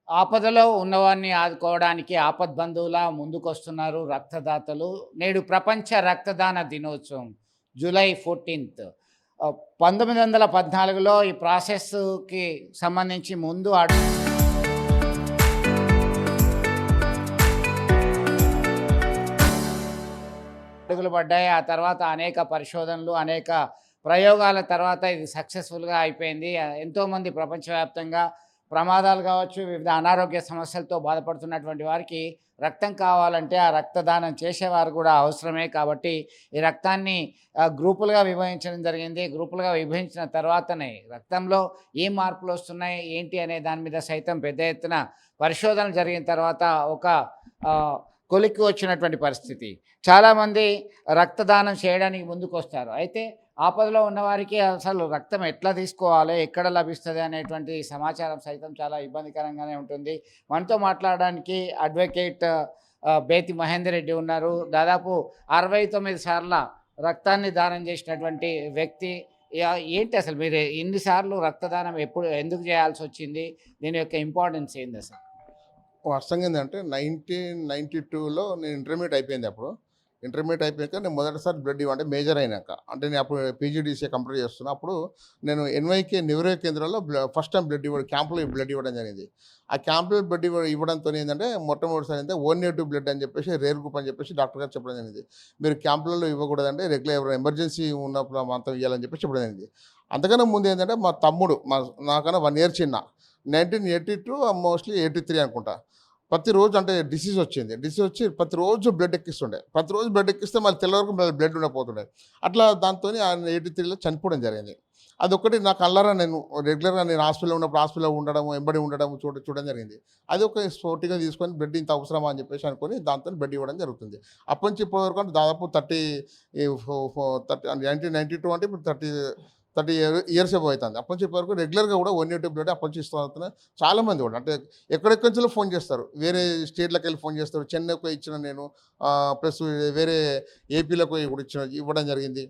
ఆపదలో ఉన్నవారిని ఆదుకోవడానికి ఆపద్బంధువులా ముందుకొస్తున్నారు రక్తదాతలు. నేడు ప్రపంచ రక్తదాన దినోత్సవం జూలై 14. 1914లో ఈ ప్రాసెస్‌కి సంబంధించి ముందు అడుగులు పడ్డాయి. ఆ తర్వాత అనేక పరిశోధనలు, అనేక ప్రయోగాల తర్వాత ఇది సక్సెస్‌ఫుల్‌గా అయిపోయింది. ఎంతోమంది ప్రపంచవ్యాప్తంగా ప్రమాదాలు కావచ్చు, వివిధ అనారోగ్య సమస్యలతో బాధపడుతున్నటువంటి వారికి రక్తం కావాలంటే ఆ రక్తదానం చేసేవారు కూడా అవసరమే. కాబట్టి ఈ రక్తాన్ని గ్రూపులుగా విభజించడం జరిగింది. గ్రూపులుగా విభజించిన తర్వాతనే రక్తంలో ఏం మార్పులొస్తున్నాయి, ఏంటి అనే దాని మీద సైతం పెద్ద ఎత్తున పరిశోధనలు జరిగిన తర్వాత ఒక కొలిక్కి వచ్చినటువంటి పరిస్థితి. చాలామంది రక్తదానం చేయడానికి ముందుకొస్తారు. అయితే ఆపదలో ఉన్నవారికి అసలు రక్తం ఎట్లా తీసుకోవాలి, ఎక్కడ లభిస్తది అనేటువంటి సమాచారం సైతం చాలా ఇబ్బందికరంగానే ఉంటుంది. మనతో మాట్లాడడానికి అడ్వకేట్ బేతి మహేందర్ రెడ్డి ఉన్నారు. దాదాపు 69 సార్ల రక్తాన్ని దానం చేసినటువంటి వ్యక్తి. ఏంటి అసలు మీరు ఇన్ని సార్లు రక్తదానం ఎందుకు చేయాల్సొచ్చింది? దీని యొక్క ఇంపార్టెన్స్ ఏందసలు? వాస్తవంగా ఏందంటే 1992లో నేను ఇంటర్మీడియేట్ అయిపోయింది అప్పుడు. ఇంటర్మీడియేట్ అయిపోయాక నేను మొదటిసారి బ్లడ్ అంటే మేజర్ అయినాక. అంటే నేను అప్పుడు పీజీడీసీఏ కంప్లీట్ చేస్తున్నా. అప్పుడు నేను ఎన్వైకే న్యూరో కేంద్రంలో ఫస్ట్ టైం క్యాంప్‌లో బ్లడ్ ఇవ్వడం జరిగింది. ఆ క్యాంప్‌లో బ్లడ్ ఇవ్వడంతో ఏందంటే మొట్టమొదటిసారి అయితే ఓ నెగెటివ్ బ్లడ్ అని చెప్పేసి రేర్ గ్రూప్ అని చెప్పేసి డాక్టర్ గారు చెప్పడం జరిగింది. మీరు క్యాంపులలో ఇవ్వకూడదంటే రెగ్యులర్ ఎమర్జెన్సీ ఉన్నప్పుడు మాత్రం ఇవ్వాలని చెప్పేసి చెప్పడం జరిగింది. అంతకన్నా ముందు ఏంటంటే మా తమ్ముడు నాకన్నా 1 ఇయర్ చిన్న 1982 మోస్ట్లీ 83 అనుకుంటా. ప్రతిరోజు అంటే డిసీజ్ వచ్చింది. డిసీజ్ వచ్చి ప్రతిరోజు బ్లడ్ ఎక్కిస్తుండే. ప్రతిరోజు బ్లడ్ ఎక్కిస్తే మళ్ళీ తెల్ల వరకు బ్లడ్ ఉండకపోతుండే. అట్లా దాంతోని ఆయన 83లో చనిపోవడం జరిగింది. అదొక్కటి నా కళ్ళారా నేను రెగ్యులర్‌గా నేను హాస్పిటల్‌లో ఉన్నప్పుడు హాస్పిటల్‌లో ఉండడం, ఎంబడి ఉండడం చూడడం జరిగింది. అది ఒక స్పోర్టివ్‌గా తీసుకొని బ్లడ్ ఇంత అవసరమా అని చెప్పేసి అనుకోని దాంతోని బ్లడ్ ఇవ్వడం జరుగుతుంది. అప్పటి నుంచి ఇప్పటి వరకు అంటే దాదాపు 30 ఈ ఫో ఫో 30 1992 అంటే ఇప్పుడు 30 ఇయర్స్ ఎబో అయితుంది. అప్పటి నుంచి ఇప్పటి వరకు రెగ్యులర్‌గా కూడా ఓ నెగెటివ్ బ్లడ్ అప్పటి నుంచి ఇస్తూ వస్తున్నారు. చాలామంది కూడా అంటే ఎక్కడెక్కడి నుంచో ఫోన్ చేస్తారు. వేరే స్టేట్‌లకెళ్ళి ఫోన్ చేస్తారు. చెన్నైకి ఇచ్చిన నేను ప్లస్ వేరే ఏపీలకు కూడా ఇవ్వడం జరిగింది.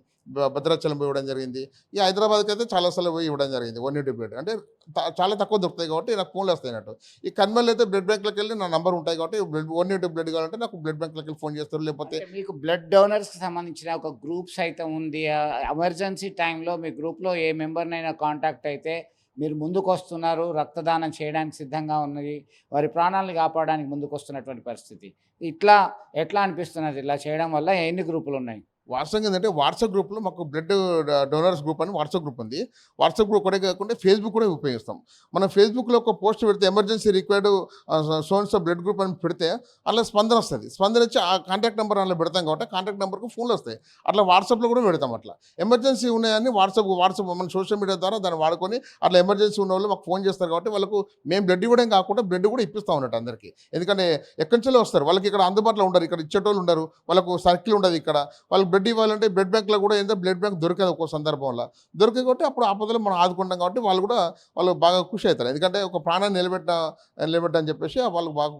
భద్రాచలం పోయి ఇవ్వడం జరిగింది. ఈ హైదరాబాద్‌కి అయితే చాలా సార్లు పోయి ఇవ్వడం జరిగింది ఓ నెగెటివ్ బ్లడ్. అంటే చాలా తక్కువ దొరుకుతాయి కాబట్టి నాకు ఫోన్‌లు వస్తాయి అన్నట్టు. ఈ కన్వెన్‌లో అయితే బ్లడ్ బ్యాంక్‌లకెళ్ళి నా నంబర్ ఉంటాయి కాబట్టి ఓ నెగెటివ్ బ్లడ్ కావాలంటే నాకు బ్లడ్ బ్యాంక్‌లకెళ్ళి ఫోన్ చేస్తారు. లేకపోతే అంటే మీకు బ్లడ్ డోనర్స్‌కి సంబంధించిన ఒక గ్రూప్ సైతం ఉంది. ఎమర్జెన్సీ టైంలో మీ గ్రూప్‌లో ఏ మెంబర్‌నైనా కాంటాక్ట్ అయితే మీరు ముందుకొస్తున్నారు. రక్తదానం చేయడానికి సిద్ధంగా ఉన్నది. వారి ప్రాణాలను కాపాడడానికి ముందుకొస్తున్నటువంటి పరిస్థితి. ఇట్లా ఎట్లా అనిపిస్తున్నది? ఇలా చేయడం వల్ల ఎన్ని గ్రూపులున్నాయి? వాస్తవంగా ఏంటంటే వాట్సాప్ గ్రూప్‌లో మాకు బ్లడ్ డోనర్స్ గ్రూప్ అని వాట్సాప్ గ్రూప్ ఉంది. వాట్సాప్ గ్రూప్ ఒకటే కాకుండా ఫేస్‌బుక్ కూడా ఉపయోగిస్తాం. మనం ఫేస్‌బుక్‌లో ఒక పోస్ట్ పెడితే emergency required so and so blood group అని పెడితే అందులో స్పందన వస్తది. స్పందన వచ్చి ఆ కాంటాక్ట్ నంబర్ అందులో పెడతాం కాబట్టి కాంటాక్ట్ నంబర్‌కి ఫోన్‌లు వస్తాయి. అట్లా వాట్సాప్‌లో కూడా పెడతాం అట్లా. ఎమర్జెన్సీ ఉన్నాయని వాట్సాప్ మన సోషల్ మీడియా ద్వారా దాన్ని వాడుకొని అట్లా ఎమర్జెన్సీ ఉన్నోళ్ళు మాకు ఫోన్ చేస్తారు కాబట్టి వాళ్ళకు మేము బ్లడ్ ఇవ్వడం కాకుండా బ్లడ్ కూడా ఇప్పిస్తాం అన్నట్టు అందరికీ. ఎందుకంటే ఎక్కడి నుంచో వస్తారు. వాళ్ళకి ఇక్కడ అందుబాటులో ఉండరు. ఇక్కడ ఇచ్చేటోళ్ళు ఉండరు. వాళ్ళకు సర్కిల్ ఉండదు ఇక్కడ. వాళ్ళు బ్లడ్ ఇవ్వాలంటే బ్లడ్ బ్యాంక్‌లో కూడా ఏందో బ్లడ్ బ్యాంక్ దొరకదు ఒక్కో సందర్భంలో. దొరకదు కాబట్టి అప్పుడు ఆపదలో మనం ఆదుకుంటాం కాబట్టి వాళ్ళు బాగా ఖుషి అవుతారు. ఎందుకంటే ఒక ప్రాణాన్ని నిలబెట్టని చెప్పేసి వాళ్ళకి బాగా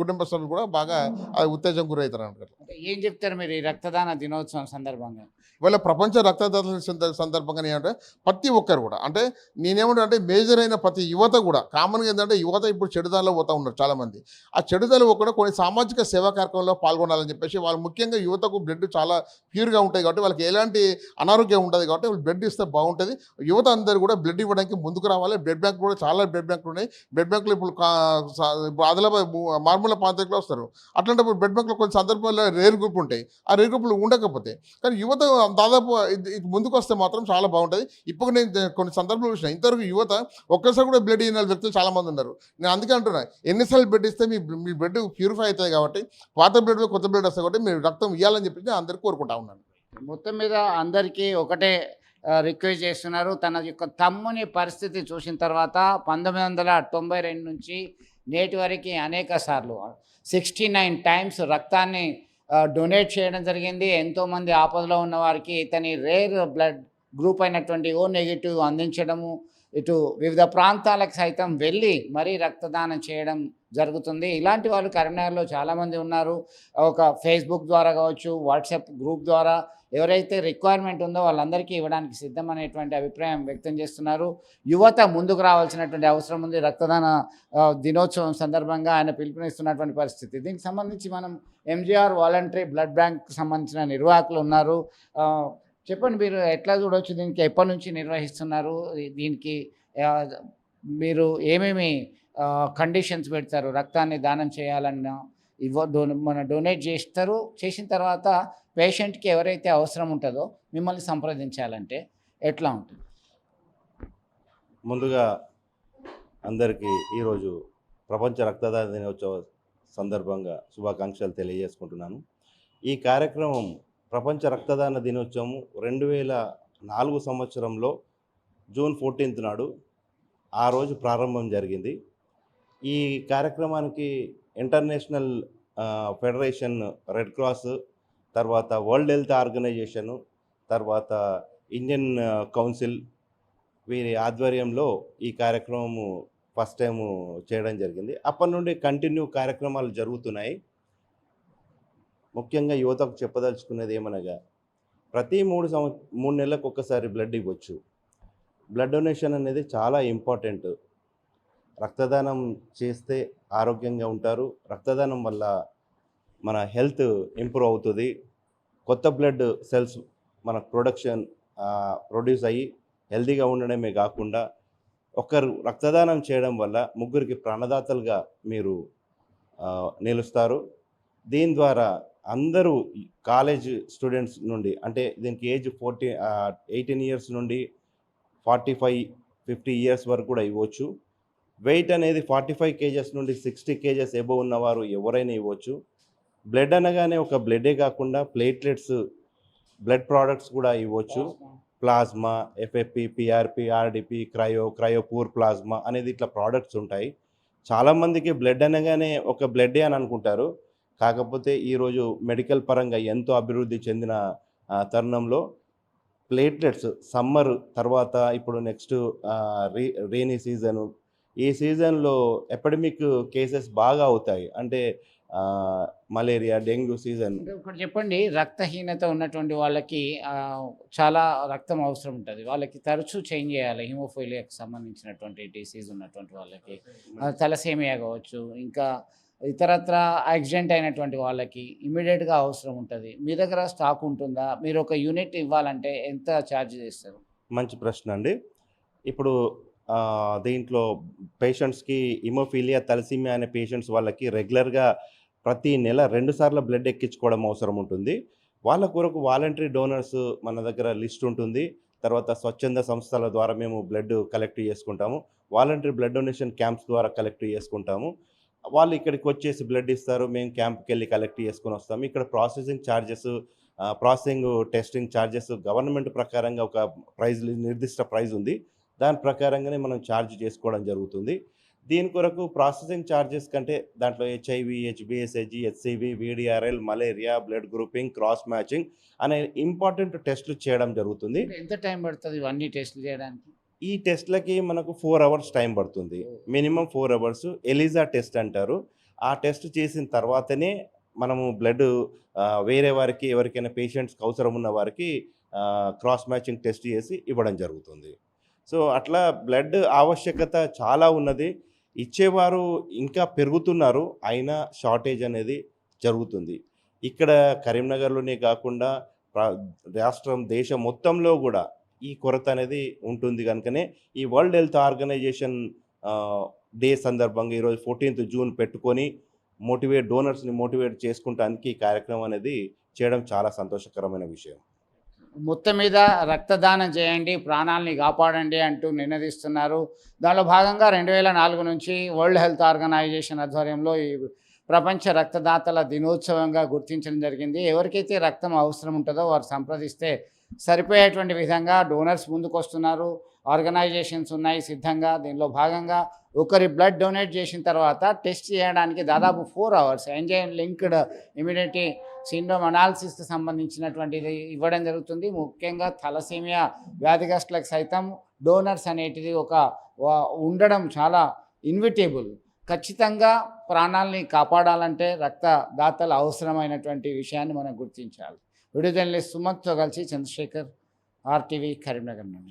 కుటుంబ సభ్యులు కూడా బాగా ఉత్తేజం గురవుతారు అన్నమాట. అంటే ఏం చెప్తారు మీరు ఈ రక్తదాన దినోత్సవం సందర్భంగా? ఇవాళ ప్రపంచ రక్తదాతల సందర్భంగా ఏంటంటే ప్రతి ఒక్కరు కూడా అంటే నేనేమంటే మేజర్ అయిన ప్రతి యువత కూడా కామన్గా ఏంటంటే యువత ఇప్పుడు చెడుదారిలో పోతూ ఉన్నారు చాలామంది. ఆ చెడుదారిలో కూడా కొన్ని సామాజిక సేవా కార్యక్రమంలో పాల్గొనాలని చెప్పేసి వాళ్ళు ముఖ్యంగా యువతకు బ్లడ్ చాలా ప్యూర్గా ఉంటాయి కాబట్టి వాళ్ళకి ఎలాంటి అనారోగ్యం ఉంటుంది కాబట్టి వాళ్ళు బ్లడ్ ఇస్తే బాగుంటుంది. యువత అందరూ కూడా బ్లడ్ ఇవ్వడానికి ముందుకు రావాలి. బ్లడ్ బ్యాంక్ కూడా చాలా బ్లడ్ బ్యాంకులు ఉన్నాయి. బ్లడ్ బ్యాంకులు ఇప్పుడు ఆదిలాబాద్ మార్మూల ప్రాంతంలో వస్తారు. అట్లాంటప్పుడు బ్లడ్ బ్యాంకులో కొన్ని సందర్భాల్లో రేర్ గ్రూప్ ఉంటాయి. ఆ రేర్ గ్రూపులు ఉండకపోతే కానీ యువత దాదాపు ఇది ముందుకు వస్తే మాత్రం చాలా బాగుంటుంది. ఇప్పుడు నేను కొన్ని సందర్భాలు చూసిన ఇంతవరకు యువత ఒక్కసారి కూడా బ్లడ్ ఇవ్వని వ్యక్తులు చాలామంది ఉన్నారు. నేను అందుకే అంటున్నా ఎన్నిసార్లు బ్లడ్ ఇస్తే మీ బ్లడ్ ప్యూరిఫై అవుతుంది కాబట్టి పాత బ్లడ్ కొత్త బ్లడ్ వస్తాయి కాబట్టి మీరు రక్తం ఇవ్వాలని చెప్పి నేను అందరికీ కోరుకుంటా ఉన్నాను. మొత్తం మీద అందరికీ ఒకటే రిక్వెస్ట్ చేస్తున్నారు. తన యొక్క తమ్ముని పరిస్థితి చూసిన తర్వాత 1992 నుంచి నేటి వరకు అనేక సార్లు 69 టైమ్స్ రక్తాన్ని డొనేట్ చేయడం జరిగింది. ఎంతోమంది ఆపదలో ఉన్న వారికి ఇతని రేర్ బ్లడ్ గ్రూప్ అయినటువంటి ఓ నెగిటివ్ అందించడము ఇటు వివిధ ప్రాంతాలకు సైతం వెళ్ళి మరీ రక్తదానం చేయడం జరుగుతుంది. ఇలాంటి వాళ్ళు కరీంనగర్లో చాలామంది ఉన్నారు. ఒక ఫేస్బుక్ ద్వారా కావచ్చు, వాట్సాప్ గ్రూప్ ద్వారా ఎవరైతే రిక్వైర్మెంట్ ఉందో వాళ్ళందరికీ ఇవ్వడానికి సిద్ధం అనేటువంటి అభిప్రాయం వ్యక్తం చేస్తున్నారు. యువత ముందుకు రావాల్సినటువంటి అవసరం ఉంది. రక్తదాన దినోత్సవం సందర్భంగా ఆయన పిలుపునిస్తున్నటువంటి పరిస్థితి. దీనికి సంబంధించి మనం ఎంజీఆర్ వాలంటరీ బ్లడ్ బ్యాంక్కి సంబంధించిన నిర్వాహకులు ఉన్నారు. చెప్పండి, మీరు ఎట్లా చూడవచ్చు, దీనికి ఎప్పటి నుంచి నిర్వహిస్తున్నారు, దీనికి మీరు ఏమేమి కండిషన్స్ పెడతారు? రక్తాన్ని దానం చేయాలన్నా మన డొనేట్ చేస్తారు, చేసిన తర్వాత పేషెంట్కి ఎవరైతే అవసరం ఉంటుందో మిమ్మల్ని సంప్రదించాలంటే ఎట్లా ఉంటుంది? ముందుగా అందరికీ ఈరోజు ప్రపంచ రక్తదాన దినోత్సవ సందర్భంగా శుభాకాంక్షలు తెలియజేసుకుంటున్నాను. ఈ కార్యక్రమం ప్రపంచ రక్తదాన దినోత్సవం 2004 సంవత్సరంలో జూన్ 14 నాడు ఆ రోజు ప్రారంభం జరిగింది. ఈ కార్యక్రమానికి ఇంటర్నేషనల్ ఫెడరేషన్ రెడ్ క్రాస్, తర్వాత వరల్డ్ హెల్త్ ఆర్గనైజేషను, తర్వాత ఇండియన్ కౌన్సిల్ వీరి ఆధ్వర్యంలో ఈ కార్యక్రమము ఫస్ట్ టైము చేయడం జరిగింది. అప్పటి నుండి కంటిన్యూ కార్యక్రమాలు జరుగుతున్నాయి. ముఖ్యంగా యువతకు చెప్పదలుచుకునేది ఏమనగా, ప్రతి 3 నెలలకు ఒక్కసారి బ్లడ్ ఇవ్వచ్చు. బ్లడ్ డొనేషన్ అనేది చాలా ఇంపార్టెంట్. రక్తదానం చేస్తే ఆరోగ్యంగా ఉంటారు. రక్తదానం వల్ల మన హెల్త్ ఇంప్రూవ్ అవుతుంది. కొత్త బ్లడ్ సెల్స్ మన ప్రొడ్యూస్ అయ్యి హెల్తీగా ఉండడమే కాకుండా, ఒకరు రక్తదానం చేయడం వల్ల ముగ్గురికి ప్రాణదాతలుగా మీరు నిలుస్తారు. దీని ద్వారా అందరూ కాలేజ్ స్టూడెంట్స్ నుండి, అంటే దీనికి ఏజ్ 18 ఇయర్స్ నుండి 45-50 ఇయర్స్ వరకు కూడా ఇవ్వచ్చు. వెయిట్ అనేది 45 కేజెస్ నుండి 60 కేజెస్ ఎబోవ్ ఉన్నవారు ఎవరైనా ఇవ్వచ్చు. బ్లడ్ అనగానే ఒక బ్లడే కాకుండా ప్లేట్లెట్స్, బ్లడ్ ప్రోడక్ట్స్ కూడా ఇవ్వచ్చు. Plasma, FFP, PRP, RDP, cryopoor plasma అనేది ఇట్లా ప్రోడక్ట్స్ ఉంటాయి. చాలామందికి బ్లడ్ అనగానే ఒక బ్లడ్డే అని అనుకుంటారు. కాకపోతే ఈరోజు మెడికల్ పరంగా ఎంతో అభివృద్ధి చెందిన తరుణంలో ప్లేట్లెట్స్ సమ్మర్ తర్వాత ఇప్పుడు నెక్స్ట్ రెయినీ సీజను, ఈ సీజన్లో ఎపిడమిక్ కేసెస్ బాగా అవుతాయి. అంటే మలేరియా, డెంగ్యూ సీజన్. ఒకటి చెప్పండి, రక్తహీనత ఉన్నటువంటి వాళ్ళకి చాలా రక్తం అవసరం ఉంటుంది. వాళ్ళకి తరచూ చేంజ్ చేయాలి. హిమోఫీలియాకి సంబంధించినటువంటి డిసీజ్ ఉన్నటువంటి వాళ్ళకి, తలసేమియా కావచ్చు, ఇంకా ఇతరత్ర యాక్సిడెంట్ అయినటువంటి వాళ్ళకి ఇమీడియట్గా అవసరం ఉంటుంది. మీ దగ్గర స్టాక్ ఉంటుందా? మీరు ఒక యూనిట్ ఇవ్వాలంటే ఎంత ఛార్జ్ చేస్తారు? మంచి ప్రశ్న అండి. ఇప్పుడు దీంట్లో పేషెంట్స్కి హిమోఫీలియా, తలసీమియా అనే పేషెంట్స్ వాళ్ళకి రెగ్యులర్గా ప్రతి నెల 2 సార్లు బ్లడ్ ఎక్కించుకోవడం అవసరం ఉంటుంది. వాళ్ళ కొరకు వాలంటరీ డోనర్స్ మన దగ్గర లిస్ట్ ఉంటుంది. తర్వాత స్వచ్ఛంద సంస్థల ద్వారా మేము బ్లడ్ కలెక్ట్ చేసుకుంటాము. వాలంటరీ బ్లడ్ డొనేషన్ క్యాంప్స్ ద్వారా కలెక్ట్ చేసుకుంటాము. వాళ్ళు ఇక్కడికి వచ్చేసి బ్లడ్ ఇస్తారు. మేము క్యాంప్కి వెళ్ళి కలెక్ట్ చేసుకొని వస్తాము. ఇక్కడ processing charges, processing testing charges government ప్రకారంగా ఒక నిర్దిష్ట ప్రైజ్ ఉంది. దాని ప్రకారంగానే మనం ఛార్జ్ చేసుకోవడం జరుగుతుంది. దీని కొరకు ప్రాసెసింగ్ ఛార్జెస్ కంటే దాంట్లో హెచ్ఐవి, హెచ్బిఎస్ఏజీ, HCV, VDRL, malaria, blood grouping, cross matching అనే ఇంపార్టెంట్ టెస్టులు చేయడం జరుగుతుంది. ఎంత టైం పడుతుంది ఇవన్నీ టెస్టులు చేయడానికి? ఈ టెస్ట్లకి మనకు 4 అవర్స్ టైం పడుతుంది. Minimum 4 hours. ఎలిజా టెస్ట్ అంటారు. ఆ టెస్ట్ చేసిన తర్వాతనే మనము బ్లడ్ వేరే వారికి, ఎవరికైనా పేషెంట్స్కి అవసరం ఉన్న వారికి క్రాస్ మ్యాచింగ్ టెస్ట్ చేసి ఇవ్వడం జరుగుతుంది. సో అట్లా బ్లడ్ ఆవశ్యకత చాలా ఉన్నది. ఇచ్చేవారు ఇంకా పెరుగుతున్నారు, అయినా షార్టేజ్ అనేది జరుగుతుంది. ఇక్కడ కరీంనగర్లోనే కాకుండా రాష్ట్రం, దేశం మొత్తంలో కూడా ఈ కొరత అనేది ఉంటుంది. కనుకనే ఈ వరల్డ్ హెల్త్ ఆర్గనైజేషన్ డే సందర్భంగా ఈరోజు 14th జూన్ పెట్టుకొని డోనర్స్ని మోటివేట్ చేసుకుంటానికి ఈ కార్యక్రమం అనేది చేయడం చాలా సంతోషకరమైన విషయం. మొత్తం మీద రక్తదానం చేయండి, ప్రాణాలని కాపాడండి అంటూ నినదిస్తున్నారు. దానిలో భాగంగా 2004 నుంచి వరల్డ్ హెల్త్ ఆర్గనైజేషన్ ఆధ్వర్యంలో ఈ ప్రపంచ రక్తదాతల దినోత్సవంగా గుర్తించడం జరిగింది. ఎవరికైతే రక్తం అవసరం ఉంటుందో వారు సంప్రదిస్తే సరిపోయేటువంటి విధంగా డోనర్స్ ముందుకు వస్తున్నారు. ఆర్గనైజేషన్స్ ఉన్నాయి సిద్ధంగా. దీనిలో భాగంగా ఒకరి బ్లడ్ డొనేట్ చేసిన తర్వాత టెస్ట్ చేయడానికి దాదాపు 4 hours enzyme linked immunity syndrome అనాలిసిస్కి సంబంధించినటువంటిది ఇవ్వడం జరుగుతుంది. ముఖ్యంగా థలసీమియా వ్యాధిగ్రస్తులకు సైతం డోనర్స్ అనేటిది ఉండడం చాలా ఇన్విటేబుల్. ఖచ్చితంగా ప్రాణాలని కాపాడాలంటే రక్తదాతలు అవసరమైనటువంటి విషయాన్ని మనం గుర్తించాలి. వీడియో జర్నలిస్ట్ సుమంత్తో కలిసి చంద్రశేఖర్, RTV, కరీంనగర్ నుండి.